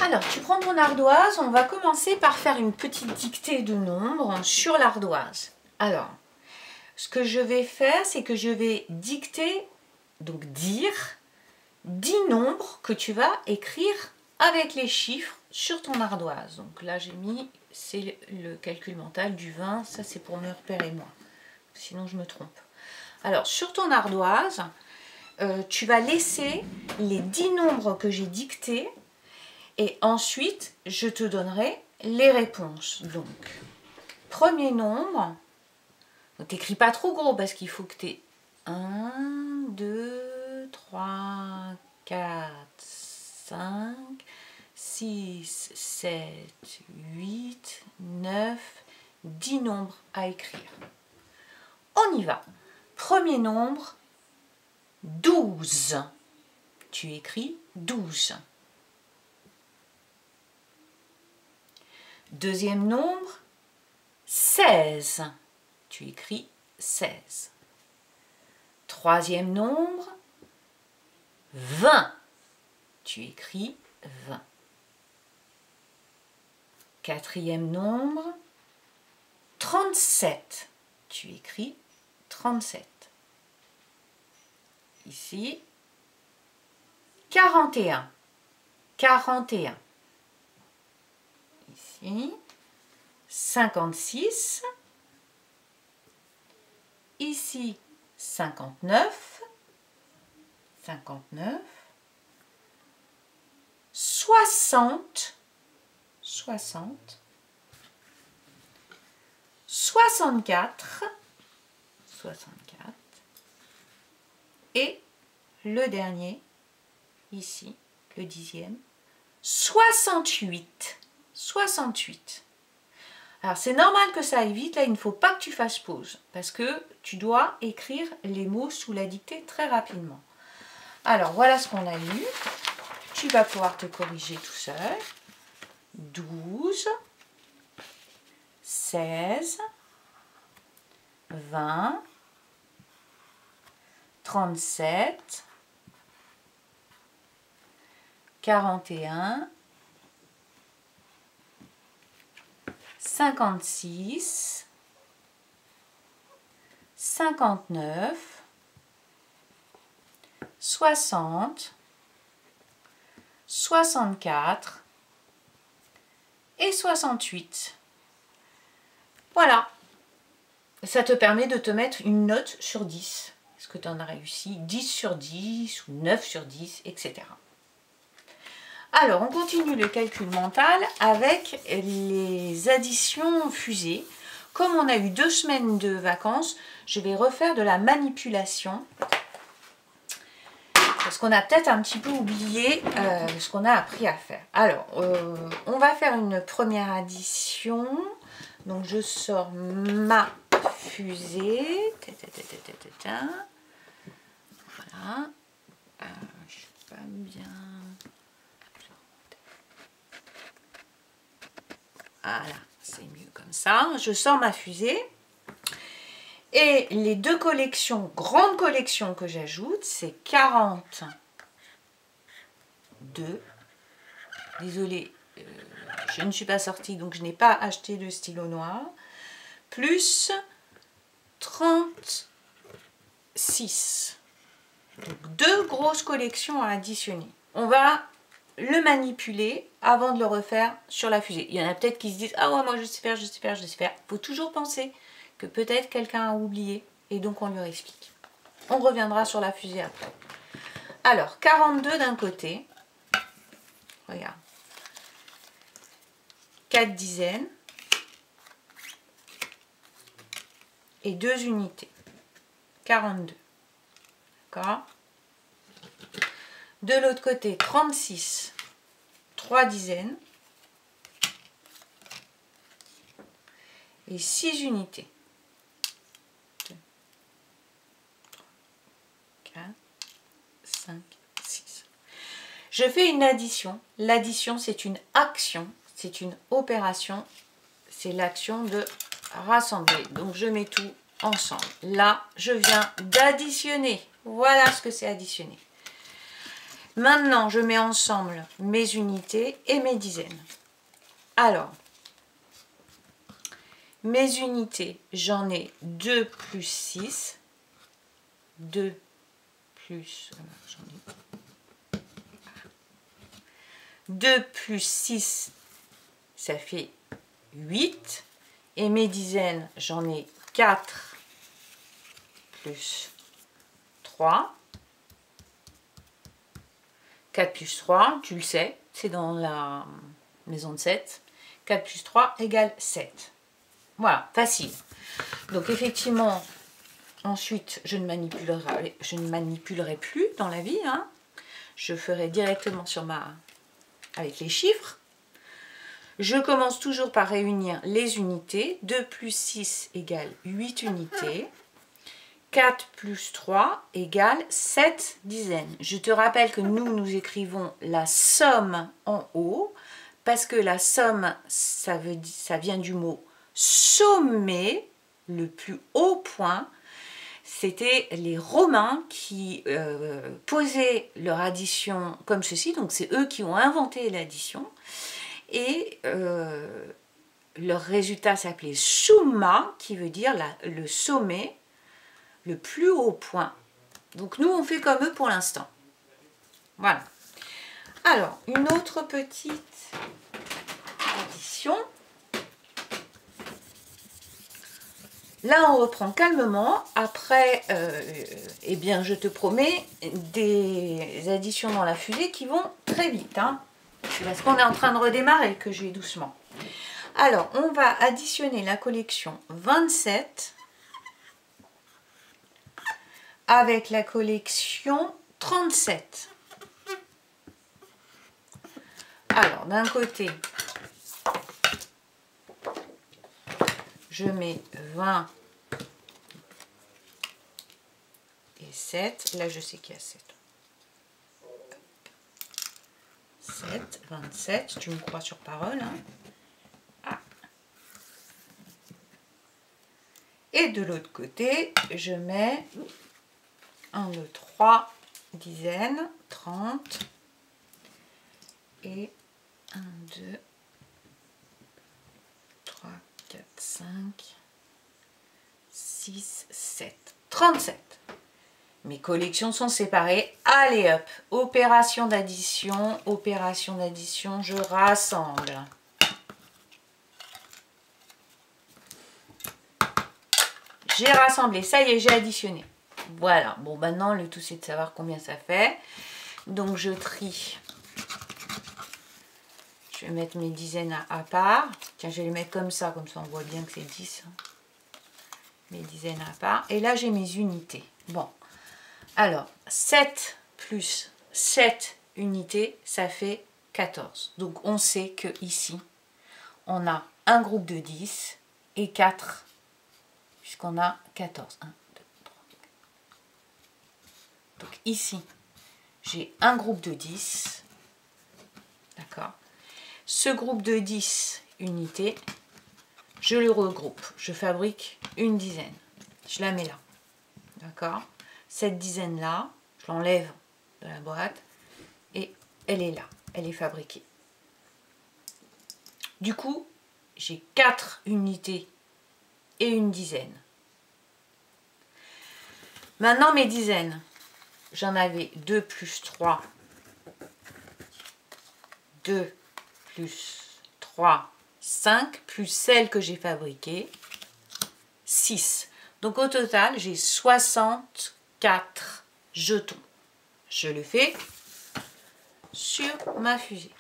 Alors, tu prends ton ardoise, on va commencer par faire une petite dictée de nombres sur l'ardoise. Alors, ce que je vais faire, c'est que je vais dicter, donc dire, 10 nombres que tu vas écrire avec les chiffres sur ton ardoise. Donc là, j'ai mis, c'est le calcul mental du 20, ça c'est pour me repérer moi. Sinon, je me trompe. Alors, sur ton ardoise, tu vas laisser les 10 nombres que j'ai dictés et ensuite, je te donnerai les réponses. Donc, premier nombre, tu n'écris pas trop gros parce qu'il faut que tu aies 1, 2, 3, 4, 5, 6, 7, 8, 9, 10 nombres à écrire. On y va. Premier nombre, 12. Tu écris 12. Deuxième nombre, 16. Tu écris 16. Troisième nombre, 20. Tu écris 20. Quatrième nombre, 37. Tu écris 37. Ici, 41. 41. Ici, 56. Ici, 59. 59. 60. 60. 64. 64. Et le dernier, ici, le 10e, 68. 68. Alors c'est normal que ça aille vite, là il ne faut pas que tu fasses pause, parce que tu dois écrire les mots sous la dictée très rapidement. Alors voilà ce qu'on a eu. Tu vas pouvoir te corriger tout seul. 12, 16, 20, 37, 41, 56, 59, 60, 64 et 68. Voilà. Ça te permet de te mettre une note sur 10. Est-ce que tu en as réussi 10 sur 10 ou 9 sur 10, etc. Alors, on continue le calcul mental avec les additions fusées. Comme on a eu 2 semaines de vacances, je vais refaire de la manipulation. Parce qu'on a peut-être un petit peu oublié ce qu'on a appris à faire. Alors, on va faire une première addition. Donc, je sors ma fusée. Voilà. Je ne sais pas bien. Voilà, c'est mieux comme ça. Je sors ma fusée. Et les 2 collections, grandes collections que j'ajoute, c'est 42. Désolée, je ne suis pas sortie, donc je n'ai pas acheté de stylo noir. Plus 36. Donc 2 grosses collections à additionner. On va le manipuler avant de le refaire sur la fusée. Il y en a peut-être qui se disent « Ah ouais, moi je sais faire, je sais faire, je sais faire ». Il faut toujours penser que peut-être quelqu'un a oublié et donc on lui explique. On reviendra sur la fusée après. Alors, 42 d'un côté. Regarde. 4 dizaines. Et 2 unités. 42. D'accord ? De l'autre côté, 36, 3 dizaines et 6 unités. 2, 4, 5, 6. Je fais une addition. L'addition, c'est une action, c'est une opération. C'est l'action de rassembler. Donc, je mets tout ensemble. Là, je viens d'additionner. Voilà ce que c'est additionner. Maintenant, je mets ensemble mes unités et mes dizaines. Alors, mes unités, j'en ai 2 plus 6. 2 plus... 2 plus 6, ça fait 8. Et mes dizaines, j'en ai 4 plus 3. 4 plus 3, tu le sais, c'est dans la maison de 7. 4 plus 3 égale 7. Voilà, facile. Donc effectivement, ensuite, je ne manipulerai plus dans la vie. Hein. Je ferai directement avec les chiffres. Je commence toujours par réunir les unités. 2 plus 6 égale 8 unités. 4 plus 3 égale 7 dizaines. Je te rappelle que nous écrivons la somme en haut, parce que la somme, ça vient du mot sommer, le plus haut point. C'était les Romains qui posaient leur addition comme ceci, donc c'est eux qui ont inventé l'addition, et leur résultat s'appelait summa, qui veut dire le sommet, le plus haut point. Donc nous, on fait comme eux pour l'instant. Voilà. Alors, une autre petite addition. Là, on reprend calmement. Après, eh bien, je te promets des additions dans la fusée qui vont très vite. Hein, parce qu'on est en train de redémarrer, que je vais doucement. Alors, on va additionner la collection 27 avec la collection 37. Alors, d'un côté, je mets 20 et 7. Là, je sais qu'il y a 7. 7, 27. Tu me crois sur parole. Hein. Ah. Et de l'autre côté, je mets 1, 2, 3 dizaines, 30. Et 1, 2, 3, 4, 5, 6, 7. 37. Mes collections sont séparées. Allez hop, opération d'addition, je rassemble. J'ai rassemblé, ça y est, j'ai additionné. Voilà, bon maintenant le tout c'est de savoir combien ça fait. Donc je trie. Je vais mettre mes dizaines à part. Tiens, je vais les mettre comme ça on voit bien que c'est 10. Mes dizaines à part. Et là, j'ai mes unités. Bon, alors, 7 plus 7 unités, ça fait 14. Donc, on sait que ici, on a un groupe de 10 et 4, puisqu'on a 14. 1, 2, 3. Donc, ici, j'ai un groupe de 10. D'accord. Ce groupe de 10 unités, je le regroupe. Je fabrique une dizaine. Je la mets là. D'accord. Cette dizaine-là, je l'enlève de la boîte et elle est là. Elle est fabriquée. Du coup, j'ai 4 unités et une dizaine. Maintenant, mes dizaines. J'en avais 2 plus 3. 2 plus 3, 5, plus celle que j'ai fabriquée, 6. Donc au total, j'ai 64 jetons. Je le fais sur ma fusée.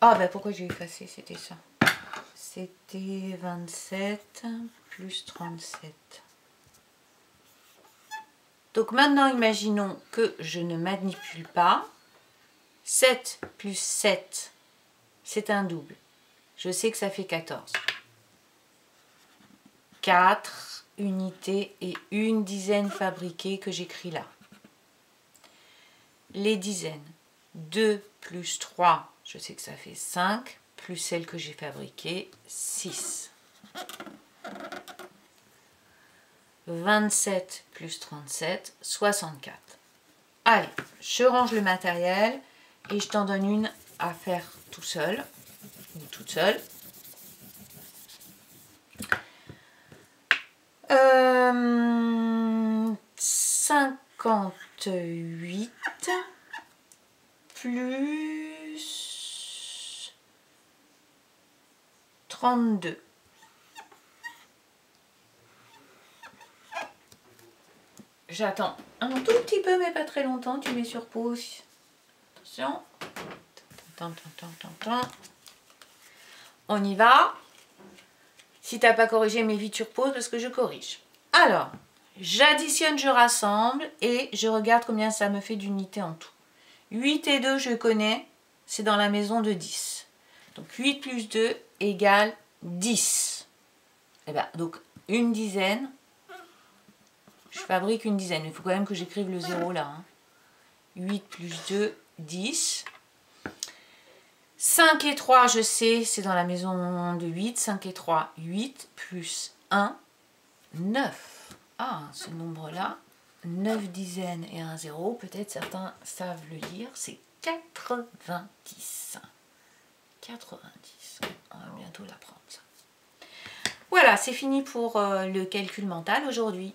Ah ben pourquoi j'ai effacé, c'était ça. C'était 27 plus 37. Donc maintenant, imaginons que je ne manipule pas. 7 plus 7, c'est un double. Je sais que ça fait 14. 4 unités et une dizaine fabriquées que j'écris là. Les dizaines. 2 plus 3, je sais que ça fait 5, plus celle que j'ai fabriquée, 6. 27 plus 37, 64. Allez, je range le matériel et je t'en donne une à faire tout seul ou toute seule. 58 plus 32. J'attends un tout petit peu, mais pas très longtemps. Tu mets sur pause. Attention. On y va. Si tu n'as pas corrigé, mets vite sur pause parce que je corrige. Alors, j'additionne, je rassemble et je regarde combien ça me fait d'unités en tout. 8 et 2, je connais. C'est dans la maison de 10. Donc 8 plus 2 égale 10. Et bien, donc une dizaine. Je fabrique une dizaine. Il faut quand même que j'écrive le 0 là. 8 plus 2, 10. 5 et 3, je sais, c'est dans la maison de 8. 5 et 3, 8. Plus 1, 9. Ah, ce nombre-là, 9 dizaines et un 0. Peut-être certains savent le lire. C'est 90. 90. On va bientôt l'apprendre, ça. Voilà, c'est fini pour le calcul mental aujourd'hui.